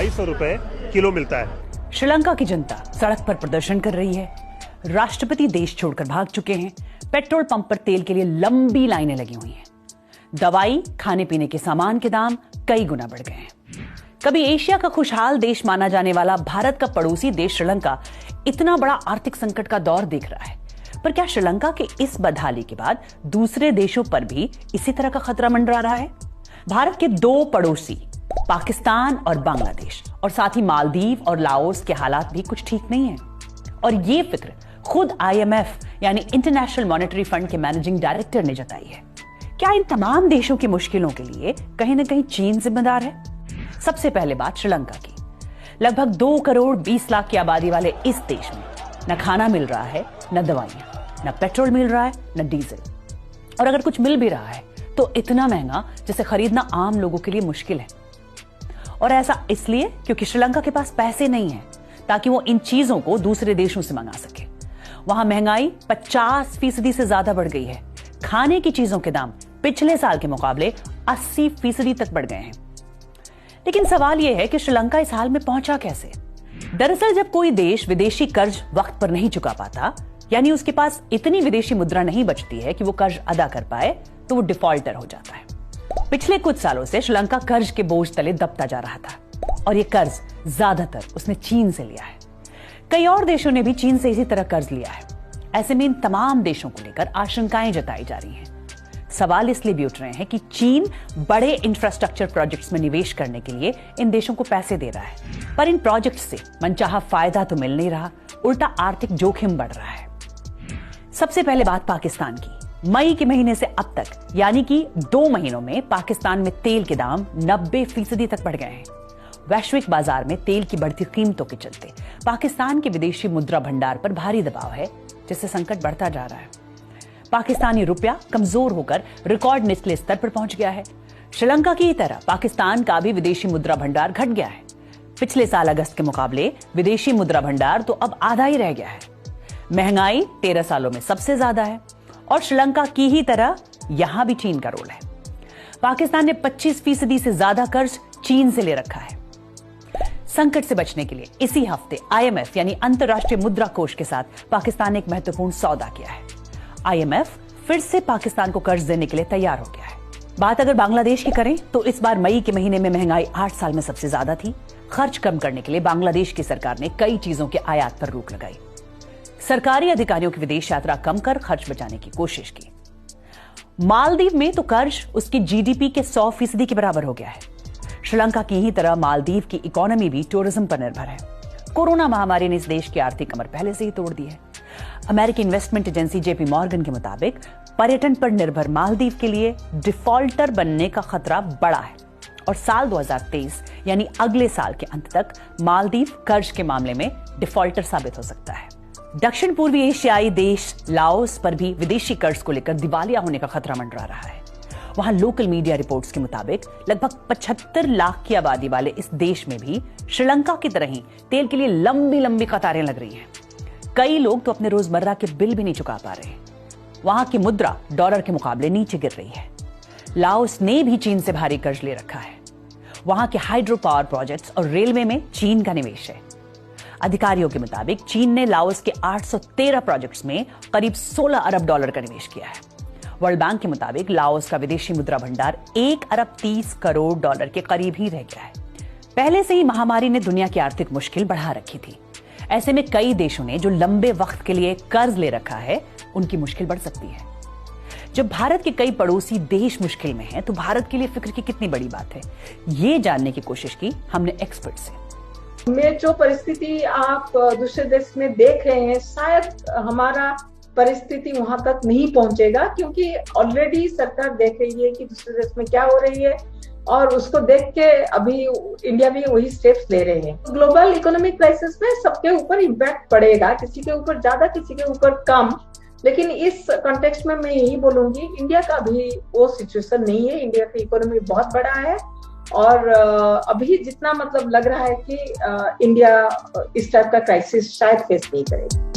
250 रुपए किलो मिलता है। श्रीलंका की जनता सड़क पर प्रदर्शन कर रही है, राष्ट्रपति देश छोड़कर भाग चुके हैं, पेट्रोल पंप पर तेल के लिए लंबी लाइनें लगी हुई हैं, दवाई खाने पीने के सामान के दाम कई गुना बढ़ गए हैं। कभी एशिया का खुशहाल देश माना जाने वाला भारत का पड़ोसी देश श्रीलंका इतना बड़ा आर्थिक संकट का दौर देख रहा है, पर क्या श्रीलंका के इस बदहाली के बाद दूसरे देशों पर भी इसी तरह का खतरा मंडरा रहा है? भारत के दो पड़ोसी पाकिस्तान और बांग्लादेश और साथ ही मालदीव और लाओस के हालात भी कुछ ठीक नहीं है, और ये फिक्र खुद IMF यानी इंटरनेशनल मॉनेटरी फंड के मैनेजिंग डायरेक्टर ने जताई है। क्या इन तमाम देशों की मुश्किलों के लिए कहीं ना कहीं चीन जिम्मेदार है? सबसे पहले बात श्रीलंका की। लगभग 2 करोड़ 20 लाख की आबादी वाले इस देश में न खाना मिल रहा है, न दवाइयां, न पेट्रोल मिल रहा है, न डीजल, और अगर कुछ मिल भी रहा है तो इतना महंगा जिसे खरीदना आम लोगों के लिए मुश्किल है। और ऐसा इसलिए क्योंकि श्रीलंका के पास पैसे नहीं है ताकि वो इन चीजों को दूसरे देशों से मंगा सके। वहां महंगाई 50% से ज्यादा बढ़ गई है। खाने की चीजों के दाम पिछले साल के मुकाबले 80% तक बढ़ गए हैं। लेकिन सवाल यह है कि श्रीलंका इस हाल में पहुंचा कैसे? दरअसल जब कोई देश विदेशी कर्ज वक्त पर नहीं चुका पाता, यानी उसके पास इतनी विदेशी मुद्रा नहीं बचती है कि वो कर्ज अदा कर पाए, तो वो डिफॉल्टर हो जाता है। पिछले कुछ सालों से श्रीलंका कर्ज के बोझ तले दबता जा रहा था, और ये कर्ज ज्यादातर उसने चीन से लिया है। कई और देशों ने भी चीन से इसी तरह कर्ज लिया है। ऐसे में इन तमाम देशों को लेकर आशंकाएं जताई जा रही हैं। सवाल इसलिए भी उठ रहे हैं कि चीन बड़े इंफ्रास्ट्रक्चर प्रोजेक्ट्स में निवेश करने के लिए इन देशों को पैसे दे रहा है, पर इन प्रोजेक्ट्स से मनचाहा फायदा तो मिल नहीं रहा, उल्टा आर्थिक जोखिम बढ़ रहा है। सबसे पहले बात पाकिस्तान की। मई के महीने से अब तक यानी कि 2 महीनों में पाकिस्तान में तेल के दाम 90% तक बढ़ गए हैं। वैश्विक बाजार में तेल की बढ़ती कीमतों के चलते पाकिस्तान के विदेशी मुद्रा भंडार पर भारी दबाव है, जिससे संकट बढ़ता जा रहा है। पाकिस्तानी रुपया कमजोर होकर रिकॉर्ड निचले स्तर पर पहुंच गया है। श्रीलंका की तरह पाकिस्तान का भी विदेशी मुद्रा भंडार घट गया है। पिछले साल अगस्त के मुकाबले विदेशी मुद्रा भंडार तो अब आधा ही रह गया है। महंगाई 13 सालों में सबसे ज्यादा है, और श्रीलंका की ही तरह यहां भी चीन का रोल है। पाकिस्तान ने 25% से ज्यादा कर्ज चीन से ले रखा है। संकट से बचने के लिए इसी हफ्ते IMF यानी अंतर्राष्ट्रीय मुद्रा कोष के साथ पाकिस्तान ने एक महत्वपूर्ण सौदा किया है। IMF फिर से पाकिस्तान को कर्ज देने के लिए तैयार हो गया है। बात अगर बांग्लादेश की करें तो इस बार मई के महीने में महंगाई 8 साल में सबसे ज्यादा थी। खर्च कम करने के लिए बांग्लादेश की सरकार ने कई चीजों के आयात पर रोक लगाई। सरकारी अधिकारियों की विदेश यात्रा कम कर खर्च बचाने की कोशिश की। मालदीव में तो कर्ज उसकी GDP के 100% के बराबर हो गया है। श्रीलंका की ही तरह मालदीव की इकोनॉमी भी टूरिज्म पर निर्भर है। कोरोना महामारी ने इस देश की आर्थिक कमर पहले से ही तोड़ दी है। अमेरिकी इन्वेस्टमेंट एजेंसी JP मॉर्गन के मुताबिक पर्यटन पर निर्भर मालदीव के लिए डिफॉल्टर बनने का खतरा बड़ा है, और साल 2023 यानी अगले साल के अंत तक मालदीव कर्ज के मामले में डिफॉल्टर साबित हो सकता है। दक्षिण पूर्वी एशियाई देश लाओस पर भी विदेशी कर्ज को लेकर दिवालिया होने का खतरा मंडरा रहा है। वहां लोकल मीडिया रिपोर्ट्स के मुताबिक लगभग 75 लाख की आबादी वाले इस देश में भी श्रीलंका की तरह ही तेल के लिए लंबी लंबी कतारें लग रही हैं। कई लोग तो अपने रोजमर्रा के बिल भी नहीं चुका पा रहे हैं। वहां की मुद्रा डॉलर के मुकाबले नीचे गिर रही है। लाओस ने भी चीन से भारी कर्ज ले रखा है। वहां के हाइड्रो पावर प्रोजेक्ट्स और रेलवे में चीन का निवेश है। अधिकारियों के मुताबिक चीन ने लाओस के 813 प्रोजेक्ट्स में करीब 16 अरब डॉलर का निवेश किया है। वर्ल्ड बैंक के मुताबिक लाओस का विदेशी मुद्रा भंडार 1 अरब 30 करोड़ डॉलर के करीब ही रह गया है। पहले से ही महामारी ने दुनिया की आर्थिक मुश्किल बढ़ा रखी थी। ऐसे में कई देशों ने जो लंबे वक्त के लिए कर्ज ले रखा है, उनकी मुश्किल बढ़ सकती है। जब भारत के कई पड़ोसी देश मुश्किल में हैं, तो भारत के लिए फिक्र की कितनी बड़ी बात है, ये जानने की कोशिश की हमने एक्सपर्ट से। में जो परिस्थिति आप दूसरे देश में देख रहे हैं, शायद हमारा परिस्थिति वहां तक नहीं पहुंचेगा, क्योंकि ऑलरेडी सरकार देख रही है कि दूसरे देश में क्या हो रही है, और उसको देख के अभी इंडिया भी वही स्टेप्स ले रहे हैं। ग्लोबल इकोनॉमिक क्राइसिस में सबके ऊपर इम्पैक्ट पड़ेगा, किसी के ऊपर ज्यादा, किसी के ऊपर कम। लेकिन इस कॉन्टेक्स्ट में मैं यही बोलूंगी, इंडिया का भी वो सिचुएशन नहीं है। इंडिया की इकोनॉमी बहुत बड़ा है, और अभी जितना मतलब लग रहा है कि इंडिया इस टाइप का क्राइसिस शायद फेस नहीं करेगा।